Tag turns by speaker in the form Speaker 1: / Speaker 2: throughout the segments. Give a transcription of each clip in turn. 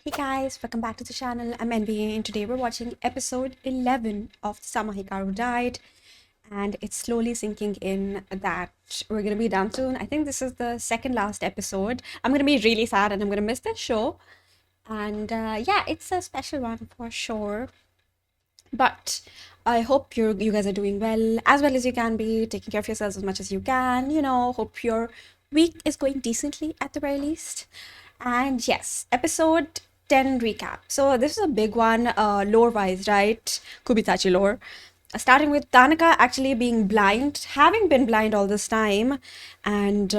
Speaker 1: Hey guys, welcome back to the channel. I'm NBA and today we're watching episode 11 of the Summer Hikaru Died, and it's slowly sinking in that we're gonna be done soon. I think this is the second last episode. I'm gonna be really sad and I'm gonna miss this show. And yeah, it's a special one for sure. But I hope you guys are doing well as you can be, taking care of yourselves as much as you can. Hope your week is going decently at the very least. And yes, episode 10 recap. So this is a big one, lore wise, right? Kubitachi lore. Starting with Tanaka actually being blind, having been blind all this time, and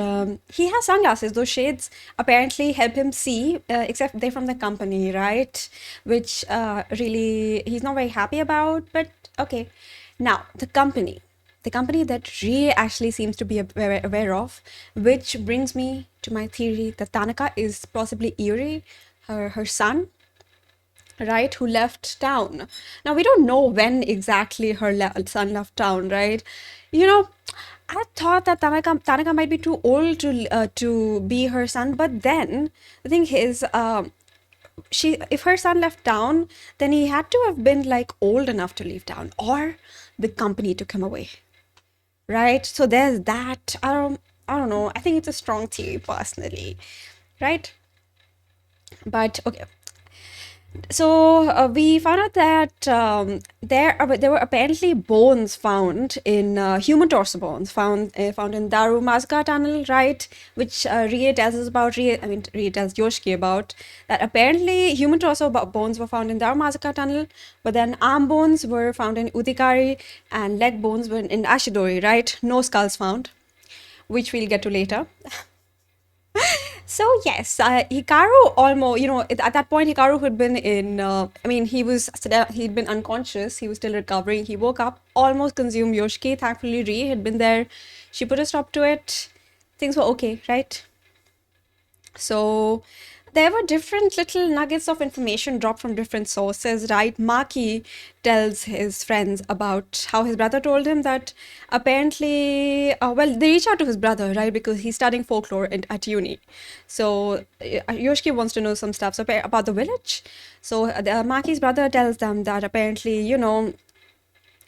Speaker 1: he has sunglasses. Those shades apparently help him see, except they're from the company, right? Which really he's not very happy about, but okay. Now, the company that Rie actually seems to be aware of, which brings me to my theory that Tanaka is possibly Eri, her son, right, who left town. Now, we don't know when exactly her son left town, right? You know, I thought that Tanaka might be too old to be her son, but then the thing is, she if her son left town, then he had to have been like old enough to leave town, or the company took him away, right? So there's that. I don't know. I think it's a strong theory personally, right? But okay, so we found out that there were apparently bones found in human torso bones found in Daru Mazga tunnel, right? Which Rie tells us about. Rie tells Yoshiki about that. Apparently, human torso bones were found in Daru Mazga tunnel, but then arm bones were found in Utikari and leg bones were in Ashidori, right? No skulls found, which we'll get to later. So yes, Hikaru almost, at that point, Hikaru had been in. He'd been unconscious. He was still recovering. He woke up, almost consumed Yoshiki. Thankfully, Rie had been there. She put a stop to it. Things were okay, right? So there were different little nuggets of information dropped from different sources, right? Maki tells his friends about how his brother told him that apparently, they reach out to his brother, right? Because he's studying folklore at uni. So Yoshiki wants to know some stuff about the village. So Maki's brother tells them that apparently,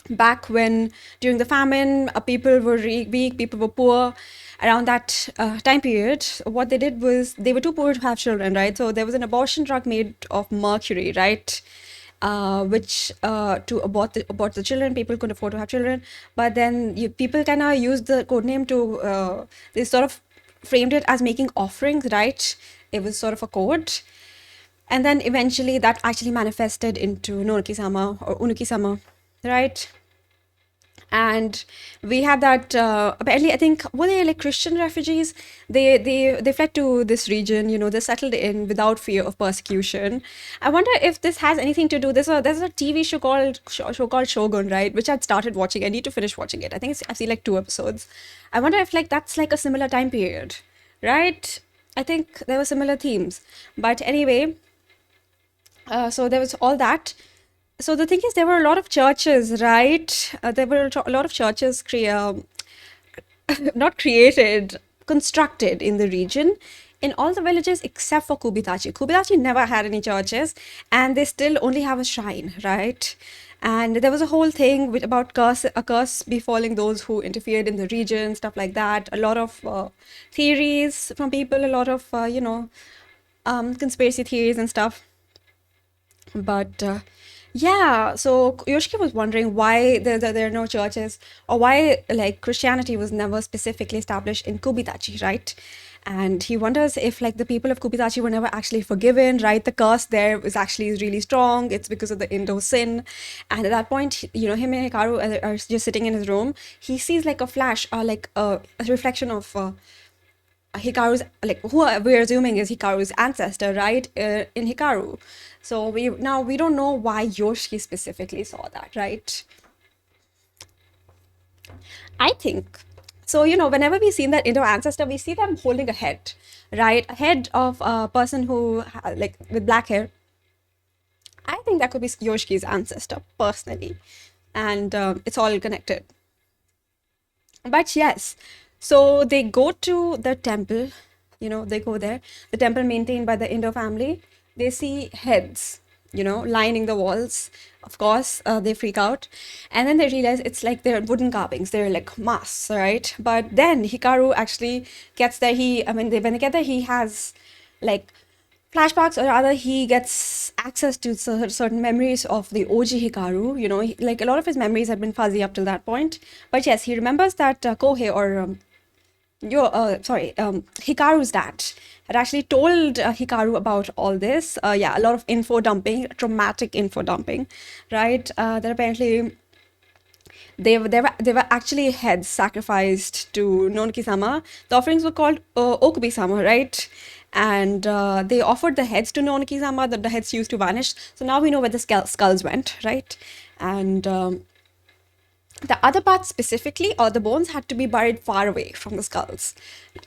Speaker 1: back when during the famine, people were weak, people were poor. Around that time period, what they did was they were too poor to have children, right? So there was an abortion drug made of mercury, right? Which to abort the children, people couldn't afford to have children. But then people kind of used the code name to they sort of framed it as making offerings, right? It was sort of a code. And then eventually that actually manifested into Nonoki-sama or Unuki-sama, right? And we have that apparently, I think, were they like Christian refugees? They fled to this region, they settled in without fear of persecution. I wonder if this has anything to do. There's a TV show called Shogun, right, which I'd started watching. I need to finish watching it. I've seen like 2 episodes. I wonder if like that's like a similar time period, right? I think there were similar themes. But anyway, so there was all that. So the thing is, there were a lot of churches, right? There were a lot of churches not created, constructed in the region, in all the villages except for Kubitachi. Kubitachi never had any churches, and they still only have a shrine, right? And there was a whole thing about a curse befalling those who interfered in the region, stuff like that. A lot of theories from people, a lot of conspiracy theories and stuff. But yeah, so Yoshiki was wondering why there are no churches, or why like Christianity was never specifically established in Kubitachi, right? And he wonders if like the people of Kubitachi were never actually forgiven, right? The curse there was actually really strong. It's because of the Indo sin. And at that point, him and Hikaru are just sitting in his room. He sees like a flash, or like a reflection of Hikaru's, like, who we're assuming is Hikaru's ancestor, right? In Hikaru. So we don't know why Yoshi specifically saw that, right? I think so. Whenever we see that Indo ancestor, we see them holding a head, right? A head of a person who like with black hair. I think that could be Yoshi's ancestor personally, and it's all connected. But yes, so they go to the temple, they go there, the temple maintained by the Indo family. they see heads, lining the walls. Of course, they freak out. And then they realize it's like they're wooden carvings, they're like masks, right? But then Hikaru actually gets there. When they get there, he has like flashbacks, or rather, he gets access to certain memories of the OG Hikaru. Like a lot of his memories had been fuzzy up till that point. But yes, he remembers that Kohei, or Hikaru's dad had actually told Hikaru about all this. Yeah, a lot of info dumping, traumatic info dumping, right? That apparently they were actually heads sacrificed to Nonki-sama. The offerings were called Okubi-sama, right? And they offered the heads to Nonki-sama, that the heads used to vanish. So now we know where the skulls went, right? And the other parts specifically, or the bones, had to be buried far away from the skulls.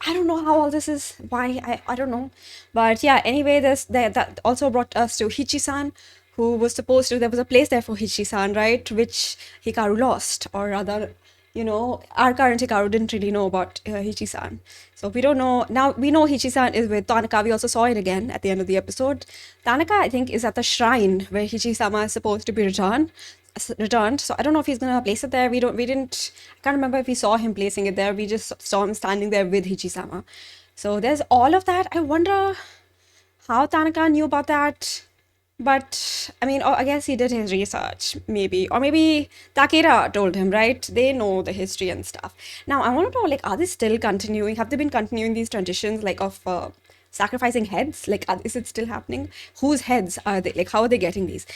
Speaker 1: I don't know how all this is, why, I don't know. But yeah, anyway, that also brought us to Hichi-san, who was supposed to, there was a place there for Hichi-san, right? Which Hikaru lost, or rather, our current Hikaru didn't really know about Hichi-san. So we don't know. Now we know Hichi-san is with Tanaka. We also saw it again at the end of the episode. Tanaka, I think, is at the shrine where Hichi-sama is supposed to be returned. So I don't know if he's gonna place it there. I can't remember if we saw him placing it there. We just saw him standing there with Hichi-sama. So there's all of that. I wonder how Tanaka knew about that. But I guess he did his research, maybe. Or maybe Takeda told him, right? They know the history and stuff. Now, I want to know, like, are they still continuing? Have they been continuing these traditions, like, of sacrificing heads? Like, is it still happening? Whose heads are they? Like, how are they getting these?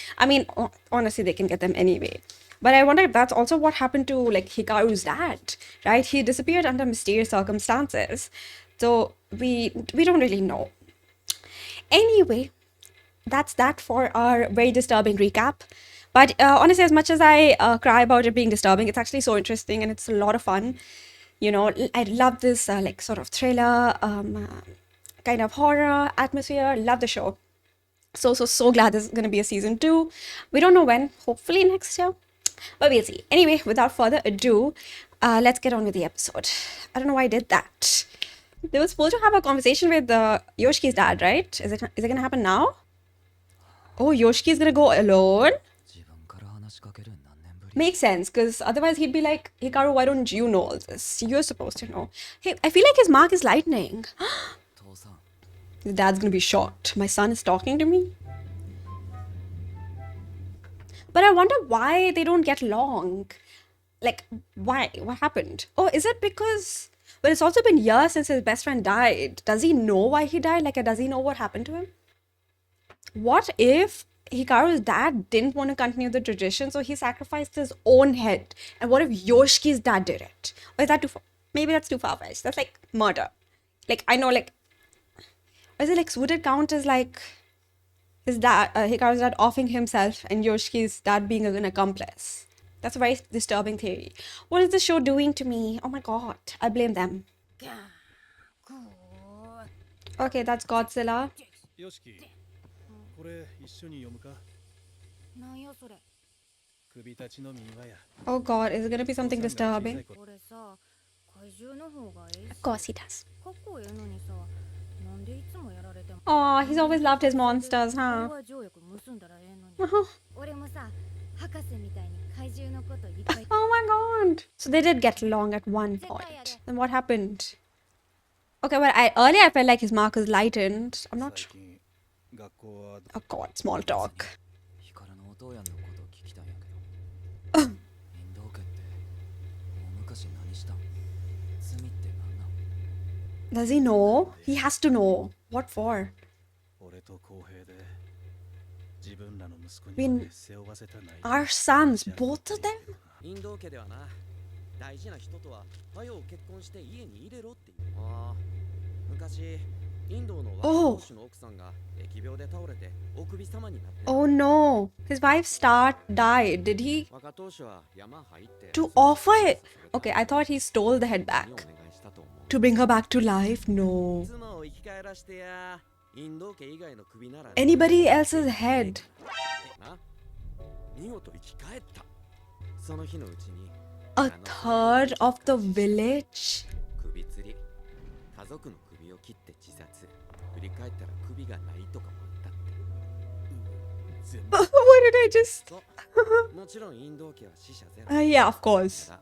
Speaker 1: Honestly, they can get them anyway. But I wonder if that's also what happened to, like, Hikaru's dad, right? He disappeared under mysterious circumstances. So we don't really know. Anyway, that's that for our very disturbing recap. But honestly, as much as I cry about it being disturbing, it's actually so interesting and it's a lot of fun. I love this like sort of thriller, kind of horror atmosphere. Love the show. So glad there's going to be a season 2. We don't know when, hopefully next year, but we'll see. Anyway, without further ado, let's get on with the episode. I don't know why I did that. They were supposed to have a conversation with Yoshiki's dad, right? Is it going to happen now? Oh, Yoshiki is gonna go alone? Makes sense, because otherwise he'd be like, Hikaru, why don't you know all this? You're supposed to know. Hey, I feel like his mark is lightning. His dad's gonna be shocked. My son is talking to me? But I wonder why they don't get along. Like, why? What happened? Oh, is it because... Well, it's also been years since his best friend died. Does he know why he died? Like, does he know what happened to him? What if Hikaru's dad didn't want to continue the tradition, so he sacrificed his own head? And what if Yoshiki's dad did it? Or is that too far? Maybe that's too far-fetched. That's like murder. Like, I know, like... Or is it like, would it count as like his dad, Hikaru's dad offing himself and Yoshiki's dad being an accomplice? That's a very disturbing theory. What is the show doing to me? Oh my god. I blame them. Okay, that's Godzilla. Oh god, is it gonna be something disturbing? Of course he does. Oh, he's always loved his monsters, huh? Oh my god. So they did get along at one point. Then what happened? Okay, well, earlier I felt like his mark was lightened. I'm not sure. Oh god, small talk. Does he know? He has to know. What for? Our sons, both of them? Oh. Oh no. His wife died. Did he? To offer it? Okay, I thought he stole the head back. To bring her back to life? No. Anybody else's head? A third of the village? What did I just...
Speaker 2: もちろん引導機は死者ゼロ。
Speaker 1: Yeah, of course.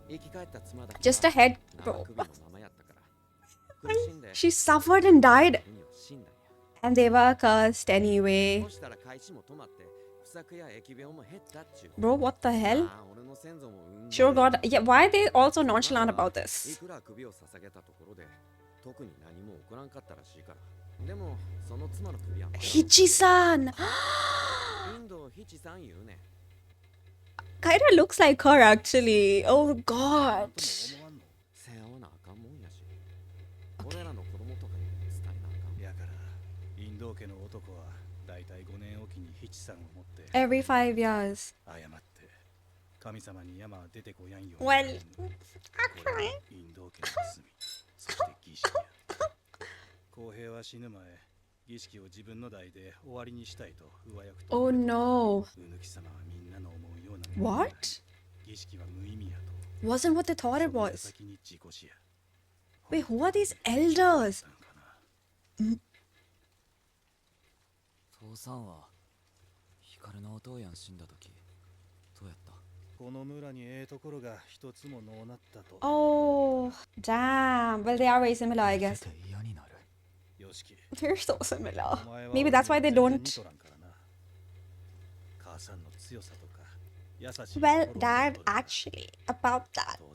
Speaker 2: 生き返った妻だけ
Speaker 1: Just a head, bro.
Speaker 2: 首のままやったから。苦しんで
Speaker 1: She suffered and died,
Speaker 2: 国を死んだんや。
Speaker 1: and they were cursed anyway.
Speaker 2: そしたら開始も止まって不作や疫病も減ったっちゅう。
Speaker 1: Bro, what the hell?
Speaker 2: ああ、俺の先祖も運
Speaker 1: Sure God. Yeah, why are they also nonchalant about
Speaker 2: い
Speaker 1: this?
Speaker 2: くら首を捧げたところで特に何も起こらんかったらしいから。でもその妻の首は
Speaker 1: Hichi-san!
Speaker 2: インドヒチさん言うね。
Speaker 1: Kinda looks like her, actually. Oh God.
Speaker 2: 背負わなあかんもんやし。俺らの子供とかに伝えなあかん。
Speaker 3: やからインド家の男はだいたい5年おきにヒチさんを持って
Speaker 1: Every 5 years.
Speaker 3: 謝って神様に山は出てこやんように
Speaker 1: Well,
Speaker 3: 頼む。これはインド家の罪、そして儀式や。公平は死ぬ前儀式を自分の代で終わりにしたいと上役と
Speaker 1: oh no.
Speaker 3: うぬき様はみんなの思うようなもの
Speaker 1: What?
Speaker 3: 儀式は無意味やと
Speaker 1: Wasn't what they thought it
Speaker 3: その矢
Speaker 1: was.
Speaker 3: 先に事故死や。
Speaker 1: Wait, who are these elders?
Speaker 3: なんかな。
Speaker 2: 父さんは光のお父やん死んだ時どうやった？
Speaker 3: この村にええところが一つものうなったと。
Speaker 1: Oh, damn. Well, they are very similar, I guess.
Speaker 2: 嫌になる。
Speaker 3: よしき
Speaker 1: They're so similar.
Speaker 3: お前は
Speaker 1: Maybe that's why they
Speaker 3: 俺に
Speaker 1: don't.
Speaker 3: 全然似とらんからな。母さんの強さとか優しい
Speaker 1: Well,
Speaker 3: 心を
Speaker 1: Dad,
Speaker 3: 持っとるから
Speaker 1: actually, about
Speaker 3: 父さ
Speaker 1: that.
Speaker 3: んよ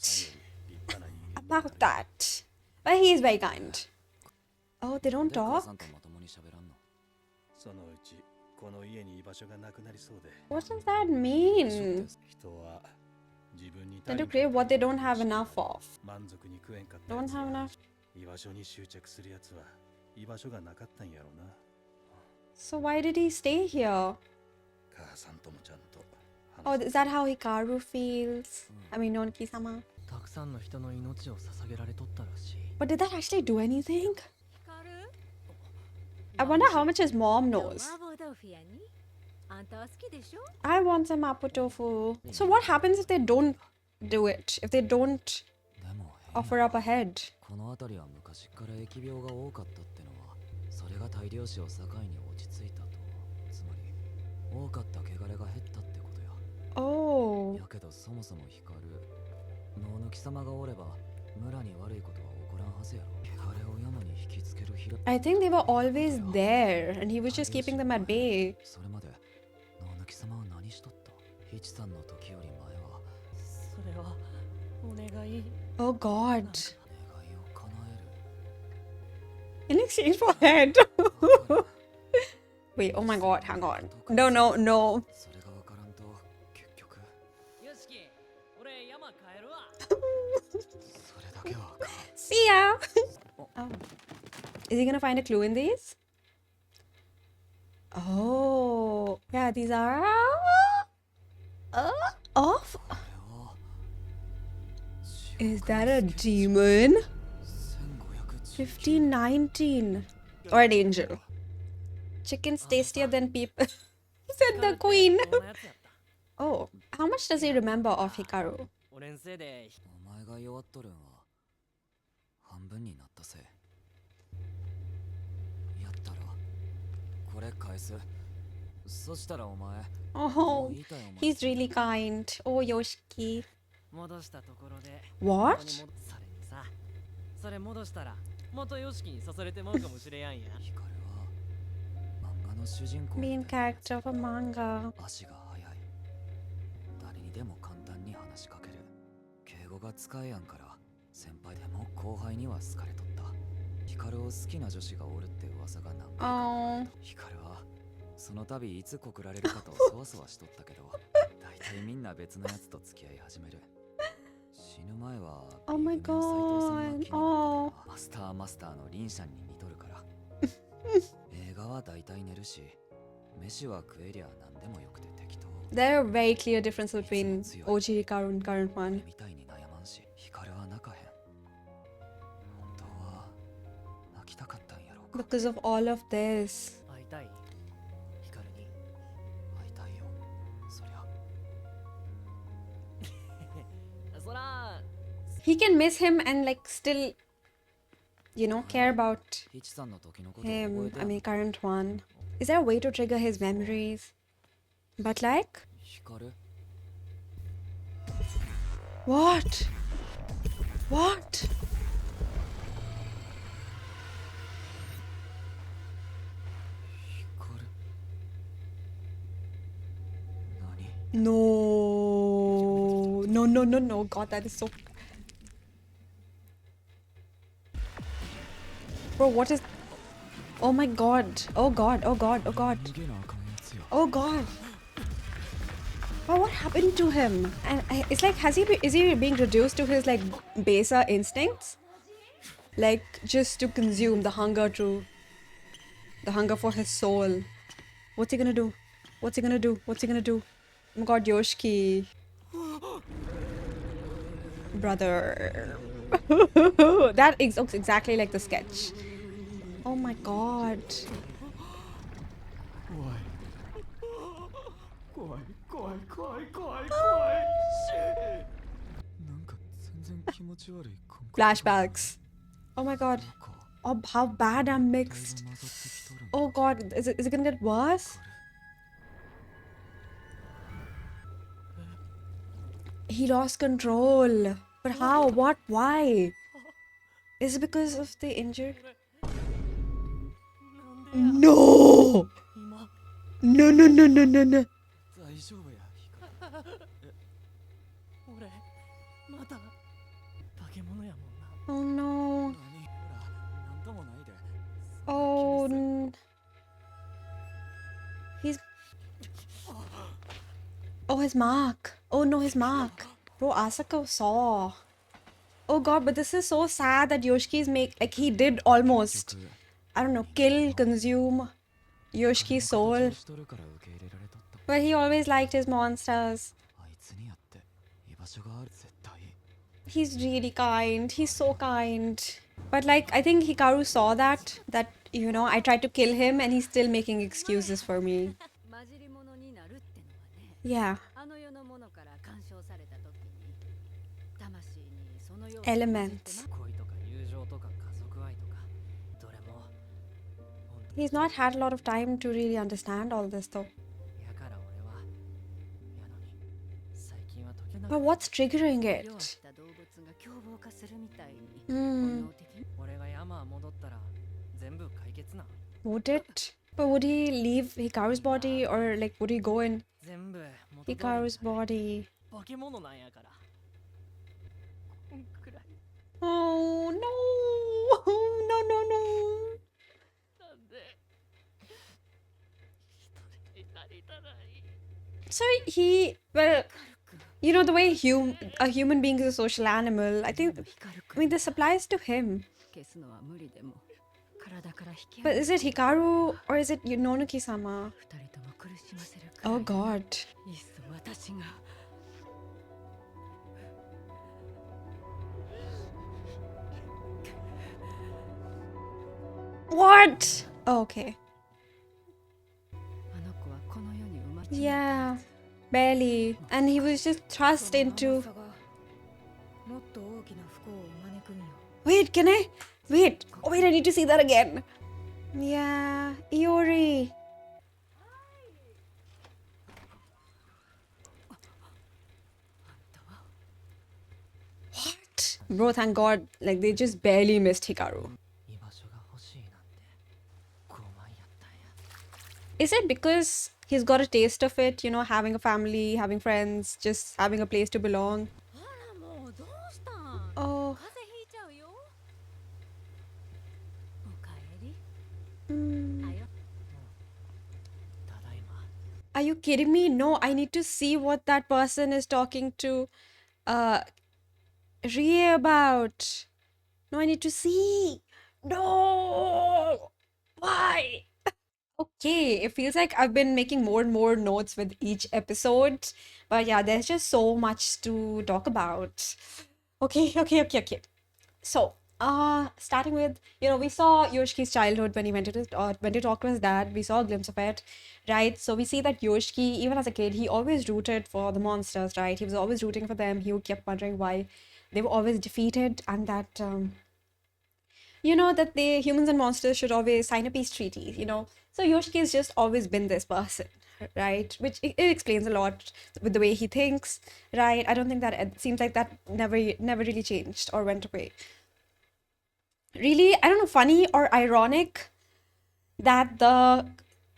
Speaker 3: り立派な人間にな
Speaker 1: About
Speaker 3: る。
Speaker 1: that. Well, he is very kind. Oh, they don't
Speaker 2: 母
Speaker 1: talk?
Speaker 2: さんとまともに喋らんの？
Speaker 3: そのうちこの家に居場所がなくなりそうで。
Speaker 1: What does that mean?
Speaker 3: 人は自分に
Speaker 1: Tend to crave what they don't have enough of.
Speaker 3: 満足に食えんかった
Speaker 1: Don't
Speaker 3: やつ
Speaker 1: have
Speaker 3: は
Speaker 1: enough.
Speaker 3: 居場所に執着するやつは居場所がなかったんやろうな。
Speaker 1: So why did he stay here?
Speaker 3: 母さんともちゃんと
Speaker 1: Oh, is that how Hikaru feels? I mean, Nonki-sama.
Speaker 4: たくさんの人の命を捧げられとったらしい。
Speaker 1: But did that actually do anything? I wonder how much his mom knows.
Speaker 5: 麻婆豆腐屋にあんたは好きでしょ
Speaker 1: I want some mapo tofu. So what happens if they don't do it? If they don't
Speaker 2: でも
Speaker 1: offer up a head?
Speaker 2: この辺りは昔から疫病が多かったってのはそれが大量死を境に落ち着いたと。つまり多かった汚れが減ったってことや。
Speaker 1: Oh.
Speaker 2: やけどそもそも光る能抜き様がおれば村に悪いことは起こらんはずやろ。汚れを山に引きつける広
Speaker 1: I think they were always there and he was just keeping them at bay.
Speaker 2: それまで能抜き様は何しとった？ヒチさんの時より前は
Speaker 4: それはお願い。
Speaker 1: Oh God.
Speaker 2: 願いを叶
Speaker 1: In exchange for head. Wait, oh my God, hang on. No, no, no.
Speaker 2: える。それがわからんと結局
Speaker 4: よしき、俺山帰るわ。
Speaker 2: それだけはあかん。
Speaker 1: See ya. Oh. Is he gonna find a clue in these? Oh. Yeah, these are off.
Speaker 2: これは
Speaker 1: Is that a demon?
Speaker 2: 1510
Speaker 1: 1519. Or an angel. Chicken's tastier than people. Said the queen.
Speaker 4: こんなやつやった
Speaker 1: Oh, how much does he remember of Hikaru?
Speaker 4: 俺んせいで
Speaker 2: お前が弱っとるんは半分になったせい。やったらこれ返す。そしたらお前
Speaker 1: Oh,
Speaker 2: 言いたいお前
Speaker 1: he's really kind. Oh, Yoshiki.
Speaker 4: 戻したところで
Speaker 1: What?
Speaker 4: ここにそれにさ、それ戻したら元ヨシキにそそれてまうかもしれやんや。
Speaker 2: ヒカルは漫画の主人公
Speaker 1: Main character of a manga.
Speaker 2: 足が速い。誰にでも簡単に話しかける。敬語が使えやんから先輩でも後輩には好かれとった。ヒカルを好きな女子がおるって噂が何回か
Speaker 1: Oh.
Speaker 2: ヒカルはその度いつ告られるかとそわそわしとったけど大体みんな別のやつと付き合い始める。死ぬ前は
Speaker 1: Oh my
Speaker 2: ビーフンの斎藤さんが気になってた
Speaker 1: God. Oh.
Speaker 2: マスターのリンシャンに似とるから映画は大体寝るし飯は食えりゃ何でもよくて適当。
Speaker 1: There are very clear differences between OG Hikaru and current one.
Speaker 2: みたいに悩まんしヒカルは泣かへん。本当は泣きたかったんやろうか。
Speaker 1: Because of all of this.
Speaker 4: 会いたいヒカルに。
Speaker 2: 会いたいよそりゃ。
Speaker 4: そら
Speaker 1: He can miss him and like still, you know, care about
Speaker 2: ヒチさんの時のこと覚え
Speaker 1: him.
Speaker 2: て
Speaker 1: I mean, current one. Is there a way to trigger his memories? But like,
Speaker 2: 光
Speaker 1: what? What?
Speaker 2: 光 何
Speaker 1: No. No, no, no, no. God, that is so. Bro, what is. Oh my god. Oh god. Oh god. Oh god.
Speaker 2: 逃げなあかんやつよ
Speaker 1: Oh god. Bro, what happened to him? And it's like, is he being reduced to his like baser instincts? Like just to consume the hunger for his soul. What's he gonna do? What's he gonna do? What's he gonna do? Oh my god, Yoshiki. Brother. That looks exactly like the sketch. Oh my god.
Speaker 2: 怖い怖い怖い怖い怖いなんか全然気持ち悪い感覚
Speaker 1: Flashbacks. Oh my god.
Speaker 2: なんか
Speaker 1: Oh, how bad I'm
Speaker 2: 遺体
Speaker 1: mixed.
Speaker 2: が混ざってきとるん
Speaker 1: Oh god, is it gonna get worse? He lost control. But how? What? Why? Is it because of the injury?
Speaker 4: なんでや
Speaker 1: No!
Speaker 4: 今
Speaker 1: No, no, no, no, no, no.
Speaker 2: 大丈夫や光
Speaker 4: 俺また化け物やもんな
Speaker 1: Oh no.
Speaker 2: 何ほらなんともないで
Speaker 1: Oh,
Speaker 2: そんな気にす
Speaker 1: he's. Oh, his mark. Oh no, his mark. Bro, Asako saw. Oh god, but this is so sad that Yoshki's he did almost,
Speaker 2: 結局
Speaker 1: I don't know, kill, consume Yoshki's
Speaker 2: 形
Speaker 1: soul.
Speaker 2: をしとるから受け入れられとった
Speaker 1: But he always liked his monsters.
Speaker 2: あいつにやって居場所がある絶対
Speaker 1: He's really kind. He's so kind. But like, I think Hikaru saw that, I tried to kill him and he's still making excuses for me.
Speaker 5: 混じり物になるってのはね、
Speaker 1: Yeah.
Speaker 5: あの世のものから干渉された時に魂にそのよう
Speaker 1: Elements.
Speaker 4: 恋とか友情とか家族愛とかどれも本当
Speaker 1: He's not had a lot of time to really understand all this though.
Speaker 4: やから俺はやのに最近は時
Speaker 1: But what's triggering
Speaker 5: 弱っ
Speaker 1: it?
Speaker 5: た動物が凶暴化するみたいに
Speaker 1: Hmm.
Speaker 5: 本能的に
Speaker 4: 俺が山戻ったら全部解決な
Speaker 1: Would it? But would he leave Hikaru's body or like would he go in
Speaker 4: 全部元通り
Speaker 1: Hikaru's body?
Speaker 4: 化け物なんやからこんくらい
Speaker 1: Oh no! No, no, no!
Speaker 4: なんで一人になりたない
Speaker 1: So the way a human being is a social animal, I think,
Speaker 5: 光る
Speaker 1: I mean, this applies to him.
Speaker 5: 消すのは無理でも体から引き
Speaker 1: But
Speaker 5: 上げ
Speaker 1: is it Hikaru or is it Nonoki-sama?
Speaker 5: 二人とも苦しませるから
Speaker 1: Oh god.
Speaker 5: いっそ私が
Speaker 1: What? Oh, okay.
Speaker 5: あの子はこの世に生まれ
Speaker 1: Yeah. Barely. And he was just thrust into.
Speaker 5: もっと大きな不幸を招くんよ
Speaker 1: Wait, can I? Wait. Oh, wait, I need to see that again. Yeah. Iori. What? Bro, thank god. Like, they just barely missed Hikaru.
Speaker 4: 居場所が欲しいなんて傲慢やったんや
Speaker 1: Is it because he's got a taste of it, having a family, having friends, just having a place to belong?
Speaker 5: あらもうどうしたん
Speaker 1: Oh.
Speaker 5: 風邪ひいちゃうよおかえり
Speaker 1: Mm.
Speaker 5: あよ
Speaker 4: ただいま
Speaker 1: Are you kidding me? No, I need to see what that person is talking to Rie about. No, I need to see. No. Why? Okay, it feels like I've been making more and more notes with each episode. But yeah, there's just so much to talk about. Okay. So, starting with, we saw Yoshiki's childhood when he went to talk to his dad. We saw a glimpse of it, right? So we see that Yoshiki, even as a kid, he always rooted for the monsters, right? He was always rooting for them. He kept wondering why they were always defeated, and that that the humans and monsters should always sign a peace treaty. So Yoshiki has just always been this person, right? Which it explains a lot with the way he thinks, right? I don't think that it seems like that never really changed or went away. Really, I don't know, funny or ironic that the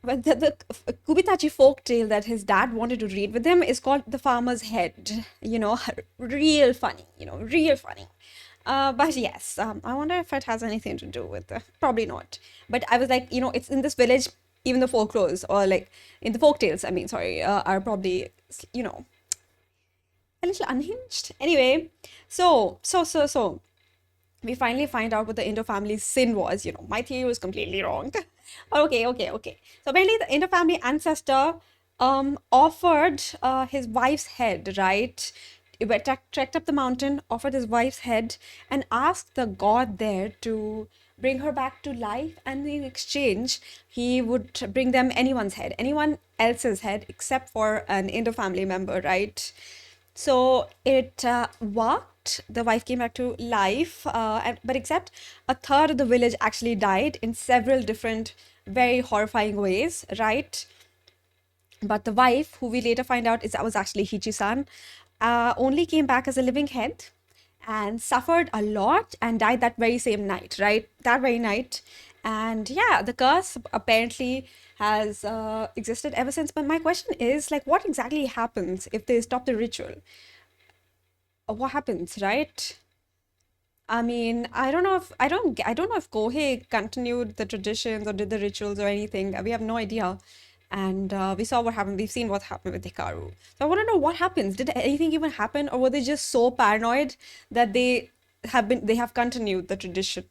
Speaker 1: Kubitachi folk tale that his dad wanted to read with him is called The Farmer's Head. Real funny, real funny. But yes, I wonder if it has anything to do with probably not. But I was like, it's in this village, even the folklores or like in the folk tales, I mean, sorry, are probably, a little unhinged. Anyway, so we finally find out what the Indo family's sin was. My theory was completely wrong. Okay. So apparently, the Indo family ancestor offered his wife's head, right? He trekked up the mountain, offered his wife's head, and asked the god there to bring her back to life. And in exchange, he would bring them anyone's head, anyone else's head, except for an Indo family member, right? So it worked. The wife came back to life, but except a third of the village actually died in several different, very horrifying ways, right? But the wife, who we later find out was actually Hichi-san, only came back as a living head and suffered a lot and died that very same night, right? That very night. And yeah, the curse apparently has existed ever since. But my question is, like, what exactly happens if they stop the ritual? What happens, right? I mean, I don't know if Kohei continued the traditions or did the rituals or anything. We have no idea. And we saw what happened. We've seen what happened with Hikaru. So I want to know what happens. Did anything even happen, or were they just so paranoid that they have continued the tradition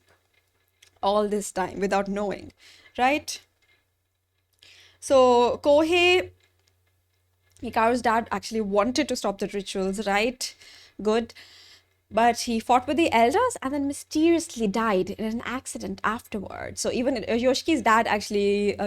Speaker 1: all this time without knowing, right? So Kohei, Hikaru's dad, actually wanted to stop the rituals, right? Good. But he fought with the elders and then mysteriously died in an accident afterwards. So even Yoshiki's dad actually,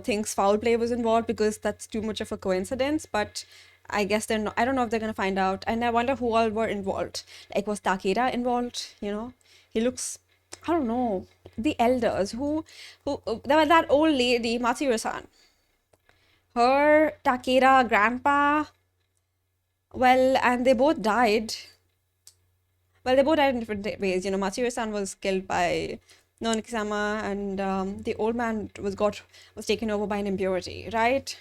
Speaker 1: thinks foul play was involved because that's too much of a coincidence. But I guess they're not. I don't know if they're gonna find out. And I wonder who all were involved. Like, was Takeda involved? He looks. I don't know. The elders there was that old lady Matsuru-san. Her, Takeda, grandpa. Well, and they both died. Well, they both died in different ways. Matsuru-san was killed by Noniki-sama, and the old man was taken over by an impurity, right?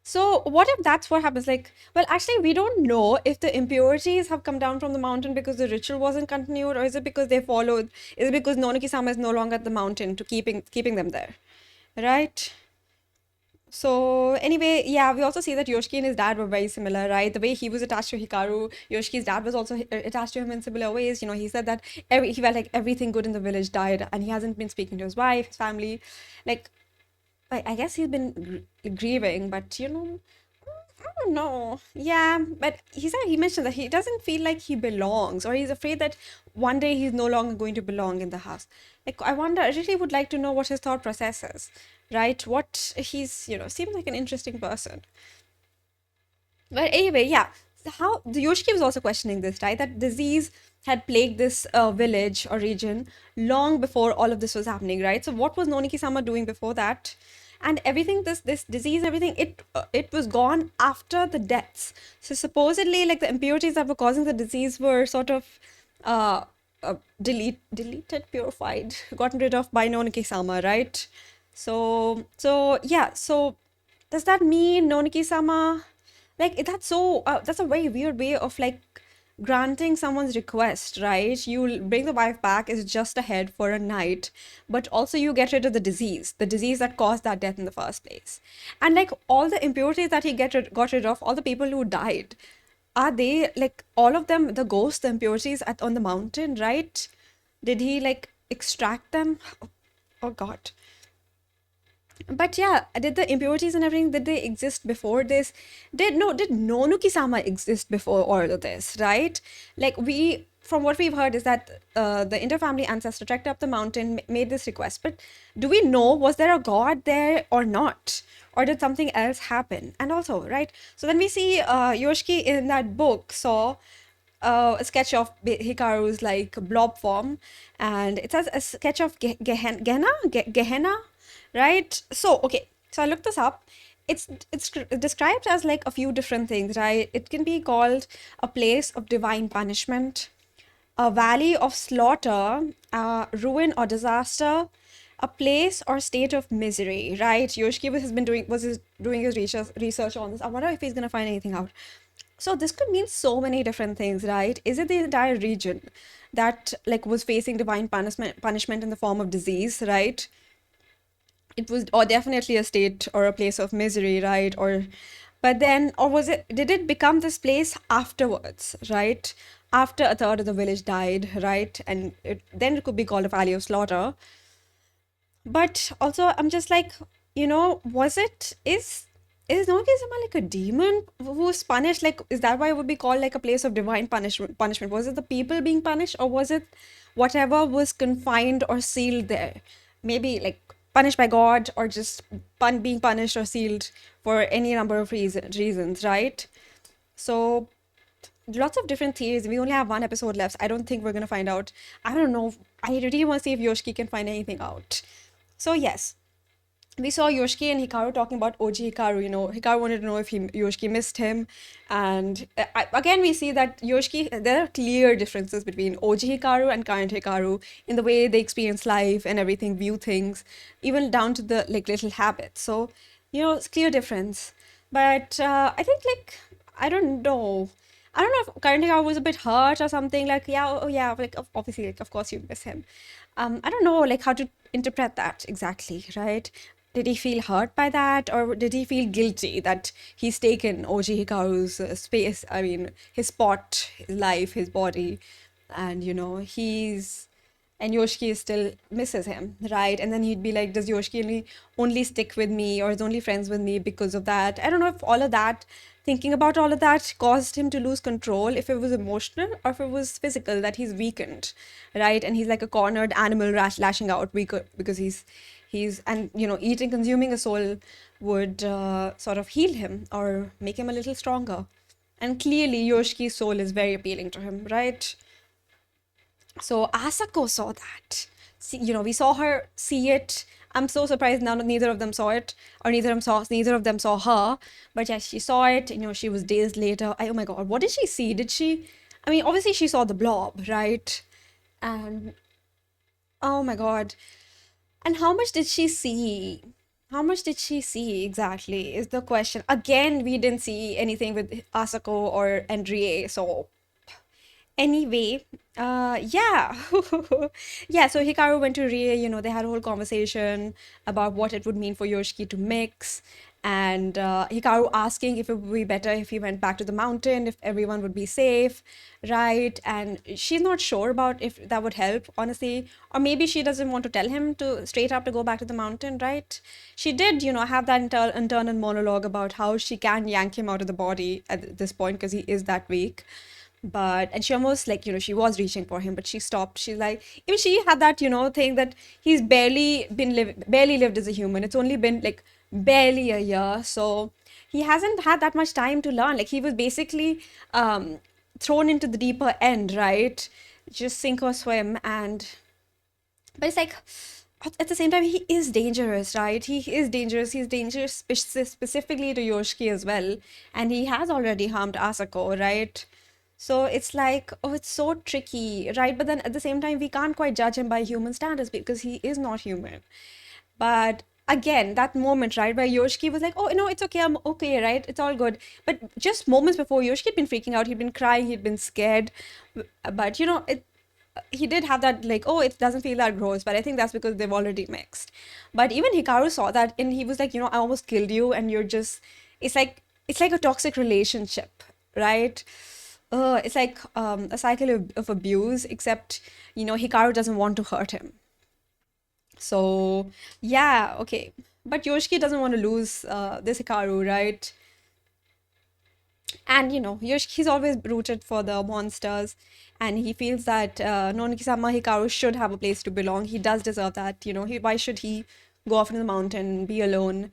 Speaker 1: So what if that's what happens? Like, well, actually, we don't know if the impurities have come down from the mountain because the ritual wasn't continued, or is it because is it because Noniki-sama is no longer at the mountain to keeping them there, right? So anyway, yeah, we also see that Yoshiki and his dad were very similar, right? The way he was attached to Hikaru, Yoshiki's dad was also attached to him in similar ways. He said that he felt like everything good in the village died, and he hasn't been speaking to his wife, his family. Like, I guess he's been grieving, but I don't know. Yeah, but he mentioned that he doesn't feel like he belongs, or he's afraid that one day he's no longer going to belong in the house. Like, I really would like to know what his thought process is, right? What he's, seems like an interesting person. But anyway, yeah. How the Yoshiki was also questioning this, right? That disease had plagued this village or region long before all of this was happening, right? So what was Noniki-sama doing before that? And everything, this disease, everything, it was gone after the deaths. So supposedly, like, the impurities that were causing the disease were sort of deleted, purified, gotten rid of by Noniki-sama, right? So yeah. So does that mean Noniki-sama? Like, that's a very weird way of, like, granting someone's request, right? You'll bring the wife back is just a head for a night, but also you get rid of the disease that caused that death in the first place. And, like, all the impurities that he got rid of, all the people who died, are they, like, all of them, the ghosts, the impurities on the mountain, right? Did he, like, extract them? Oh God. But yeah, did the impurities and everything, did they exist before this? Did Nonuki-sama exist before all of this, right? Like, from what we've heard is that the interfamily ancestor trekked up the mountain, made this request. But do we know, was there a god there or not? Or did something else happen? And also, right? So then we see Yoshiki in that book saw a sketch of Hikaru's, like, blob form. And it says a sketch of Gehenna? right? So, okay, so I looked this up. It's described as like a few different things, right? It can be called a place of divine punishment, a valley of slaughter, ruin or disaster, a place or state of misery, right? Yoshiki has been doing his research on this. I wonder if he's gonna find anything out. So this could mean so many different things, right? Is it the entire region that like was facing divine punishment in the form of disease, right? It was, or definitely a state or a place of misery, right? Or but then, or was it, did it become this place afterwards, right? After a third of the village died, right? And then it could be called a valley of slaughter. But also, I'm just like, was it, is Nogi-sama like a demon who was punished? Like, is that why it would be called like a place of divine punishment? Was it the people being punished, or was it whatever was confined or sealed there? Maybe like punished by God, or just being punished or sealed for any number of reasons, right? So lots of different theories. We only have one episode left. I don't think we're gonna find out. I don't know. I really want to see if Yoshiki can find anything out. So yes, we saw Yoshiki and Hikaru talking about OG Hikaru. Hikaru wanted to know if Yoshiki missed him. And again, we see that Yoshiki, there are clear differences between OG Hikaru and current Hikaru in the way they experience life and everything, view things, even down to the like little habits. So, it's clear difference. But I think like, I don't know. I don't know if current Hikaru was a bit hurt or something. Like, yeah, oh yeah, like obviously, like of course you miss him. I don't know like how to interpret that exactly, right? Did he feel hurt by that, or did he feel guilty that he's taken Oji Hikaru's space? I mean, his spot, his life, his body, and and Yoshiki still misses him, right? And then he'd be like, does Yoshiki only stick with me, or is only friends with me because of that? I don't know if all of that, thinking about all of that, caused him to lose control, if it was emotional or if it was physical, that he's weakened, right? And he's like a cornered animal lashing out because and eating, consuming a soul would sort of heal him or make him a little stronger. And clearly, Yoshiki's soul is very appealing to him, right? So Asako saw that. See, we saw her see it. I'm so surprised neither of them saw it, or neither of them saw her. But yes, she saw it. She was days later. Oh my God, what did she see? I mean, obviously she saw the blob, right? And oh my God. And how much did she see? How much did she see exactly is the question. Again, we didn't see anything with Asako or Andrie, so anyway, yeah. Yeah, so Hikaru went to Rie, they had a whole conversation about what it would mean for Yoshiki to mix. And Hikaru asking if it would be better if he went back to the mountain, if everyone would be safe, right? And she's not sure about if that would help, honestly. Or maybe she doesn't want to tell him to straight up to go back to the mountain, right? She did, have that internal monologue about how she can yank him out of the body at this point because he is that weak. And she almost like, she was reaching for him, but she stopped. She's like, even she had that, thing that he's barely lived as a human. It's only been like barely a year. So he hasn't had that much time to learn. Like he was basically thrown into the deeper end, right? Just sink or swim. But it's like, at the same time, he is dangerous, right? He is dangerous. He's dangerous specifically to Yoshiki as well. And he has already harmed Asako, right? So it's like, oh, it's so tricky, right? But then at the same time, we can't quite judge him by human standards because he is not human. But again, that moment, right, where Yoshiki was like, oh, it's okay, I'm okay, right? It's all good. But just moments before, Yoshiki had been freaking out. He'd been crying, he'd been scared. But, he did have that, like, oh, it doesn't feel that gross. But I think that's because they've already mixed. But even Hikaru saw that, and he was like, I almost killed you, and you're just, it's like a toxic relationship, right? It's like a cycle of abuse, except, Hikaru doesn't want to hurt him. So, yeah, okay. But Yoshiki doesn't want to lose this Hikaru, right? And, Yoshiki's always rooted for the monsters, and he feels that Noniki-sama Hikaru should have a place to belong. He does deserve that, why should he go off into the mountain, be alone?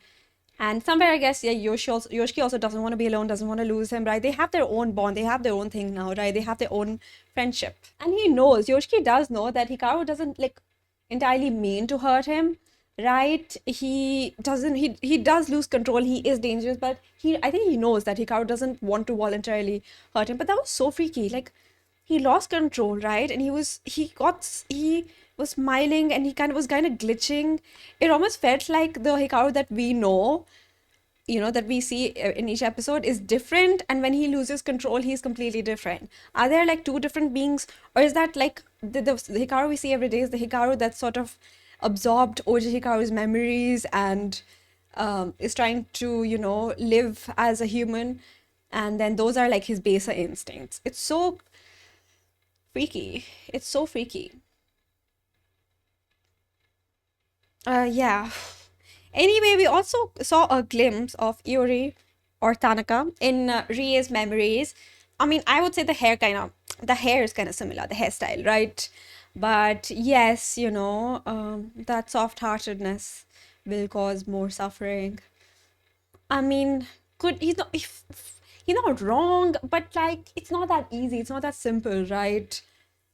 Speaker 1: And somewhere, I guess, yeah, Yoshiki also doesn't want to be alone, doesn't want to lose him, right? They have their own bond, they have their own thing now, right? They have their own friendship. And Yoshiki does know that Hikaru doesn't, like, entirely mean to hurt him, right? He does lose control. He is dangerous, but I think he knows that Hikaru doesn't want to voluntarily hurt him. But that was so freaky. Like he lost control, right? And he was smiling and he kind of glitching. It almost felt like the Hikaru that we know, that we see in each episode is different, and when he loses control he's completely different. Are there like two different beings, or is that like the Hikaru we see every day is the Hikaru that sort of absorbed Oji Hikaru's memories and is trying to live as a human, and then those are like his baser instincts. It's so freaky. It's so freaky. Yeah. Anyway, we also saw a glimpse of Iori or Tanaka in Rie's memories. I mean, I would say the hair is kind of similar, the hairstyle, right? But yes, that soft-heartedness will cause more suffering. I mean, he's not wrong, but like it's not that easy. It's not that simple, right?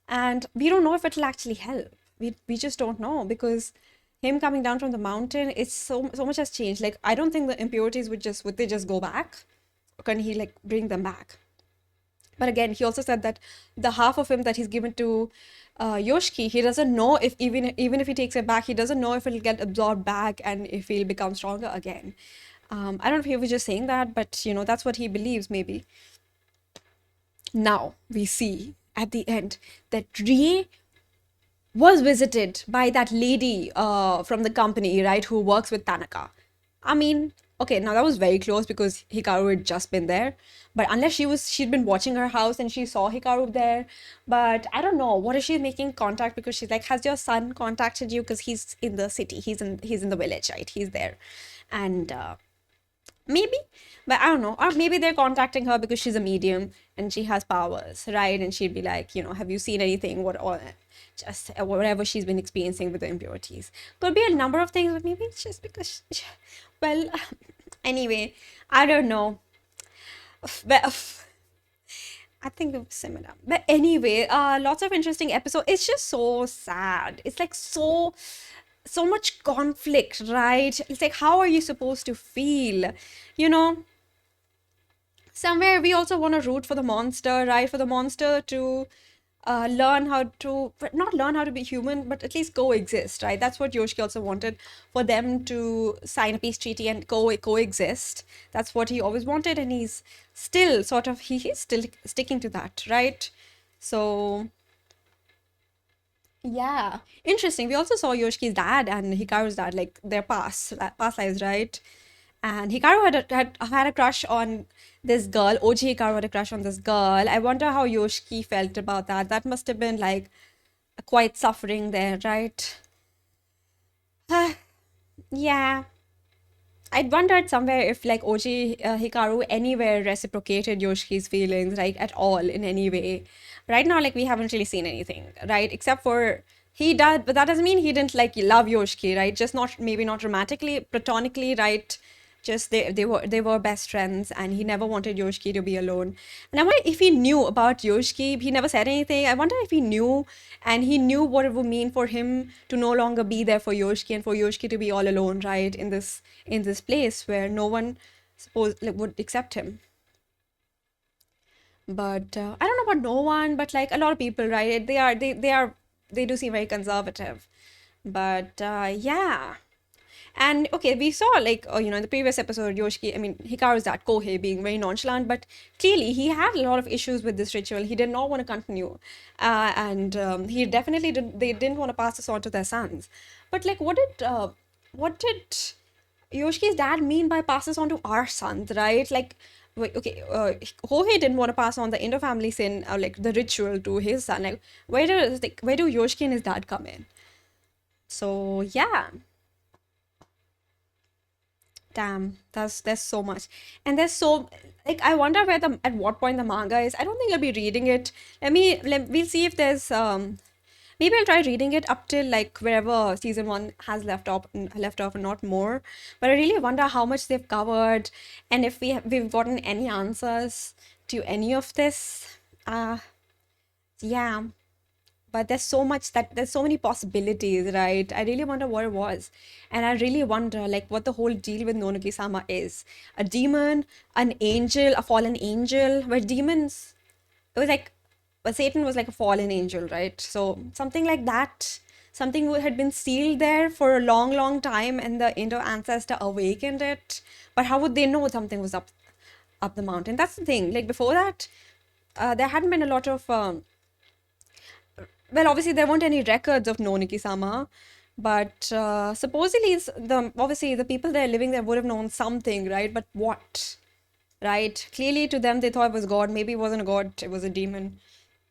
Speaker 1: And we don't know if it'll actually help. We just don't know, because him coming down from the mountain, it's so much has changed. Like I don't think the impurities would they just go back? Or can he like bring them back? But again, he also said that the half of him that he's given to Yoshiki, he doesn't know if even if he takes it back, he doesn't know if it'll get absorbed back and if he'll become stronger again. I don't know if he was just saying that, but that's what he believes, maybe. Now we see at the end that Rie was visited by that lady from the company, right, who works with Tanaka. I mean, okay, now that was very close because Hikaru had just been there. But unless she'd been watching her house and she saw Hikaru there. But I don't know. What if she's making contact because she's like, has your son contacted you? Because he's in the city. He's in the village, right? He's there. And maybe, but I don't know. Or maybe they're contacting her because she's a medium and she has powers, right? And she'd be like, have you seen anything? Just whatever she's been experiencing with the impurities. Could be a number of things, but maybe it's just because, well, anyway, I don't know. But I think it was similar. But anyway, lots of interesting episodes. It's just so sad. It's like so much conflict, right? It's like, how are you supposed to feel? Somewhere we also want to root for the monster, right? For the monster to learn how to, but not learn how to be human, but at least coexist, right? That's what Yoshiki also wanted, for them to sign a peace treaty and coexist. That's what he always wanted, and he's still he's still sticking to that, right? So yeah, interesting. We also saw Yoshiki's dad and Hikaru's dad, like their past lives, right? And Hikaru had a crush on this girl. OG Hikaru had a crush on this girl. I wonder how Yoshiki felt about that. That must have been like quite suffering there, right? Yeah. I'd wondered somewhere if like OG Hikaru anywhere reciprocated Yoshiki's feelings, like at all in any way. Right now, like we haven't really seen anything, right? Except for he did, but that doesn't mean he didn't like love Yoshiki, right? Just not, maybe not romantically, platonically, right? Just they were best friends, and he never wanted Yoshiki to be alone. And I wonder if he knew about Yoshiki. He never said anything. I wonder if he knew, and he knew what it would mean for him to no longer be there for Yoshiki, and for Yoshiki to be all alone, right? In this place where no one would accept him. But I don't know about no one, but like a lot of people, right? They do seem very conservative. But yeah. And okay, we saw like in the previous episode, Hikaru's dad Kohei being very nonchalant, but clearly he had a lot of issues with this ritual. He did not want to continue, and he definitely did. They didn't want to pass this on to their sons. But like, what did Yoshiki's dad mean by pass this on to our sons, right? Like, wait, okay, Kohei didn't want to pass on the inter-family sin, or like the ritual, to his son. Like, where do Yoshiki and his dad come in? So yeah. Damn, there's so much, and there's so, like, I wonder at what point the manga is. I don't think I'll be reading it. We'll see if there's maybe I'll try reading it up till like wherever season 1 has left off and not more. But I really wonder how much they've covered, and if we've gotten any answers to any of this. Yeah, but there's so many possibilities, right? I really wonder what it was. And I really wonder like what the whole deal with Nonoki-sama is. A demon, an angel, a fallen angel, where demons, it was like, but Satan was like a fallen angel, right? So something like that, something had been sealed there for a long, long time, and the Indo ancestor awakened it. But how would they know something was up the mountain? That's the thing. Like before that, there hadn't been a lot of well, obviously there weren't any records of Noniki-sama, but supposedly obviously the people there living there would have known something, right? But what? Right? Clearly to them they thought it was God. Maybe it wasn't a God, it was a demon.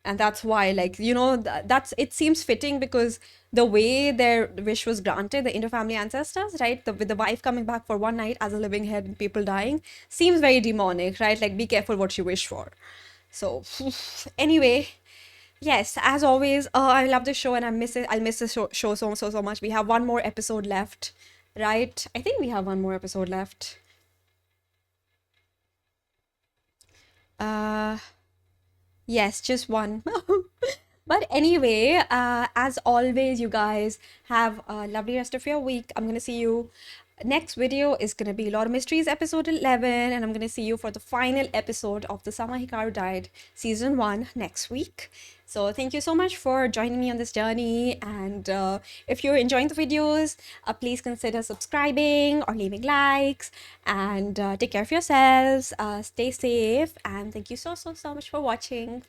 Speaker 1: And that's why, like, that's it seems fitting because the way their wish was granted, the inter-family ancestors, right? With the wife coming back for one night as a living head and people dying, seems very demonic, right? Like, be careful what you wish for. So, anyway, yes, as always, I love this show and I miss it. I'll miss the show so much. We have one more episode left, right? I think we have one more episode left. Uh, yes, just one. But anyway, as always, you guys have a lovely rest of your week. I'm gonna see you. Next video is gonna be Lord of Mysteries episode 11, and I'm gonna see you for the final episode of the Sama Hikaru Died season 1 next week. So thank you so much for joining me on this journey. And if you're enjoying the videos, please consider subscribing or leaving likes. And take care of yourselves. Stay safe. And thank you so much for watching.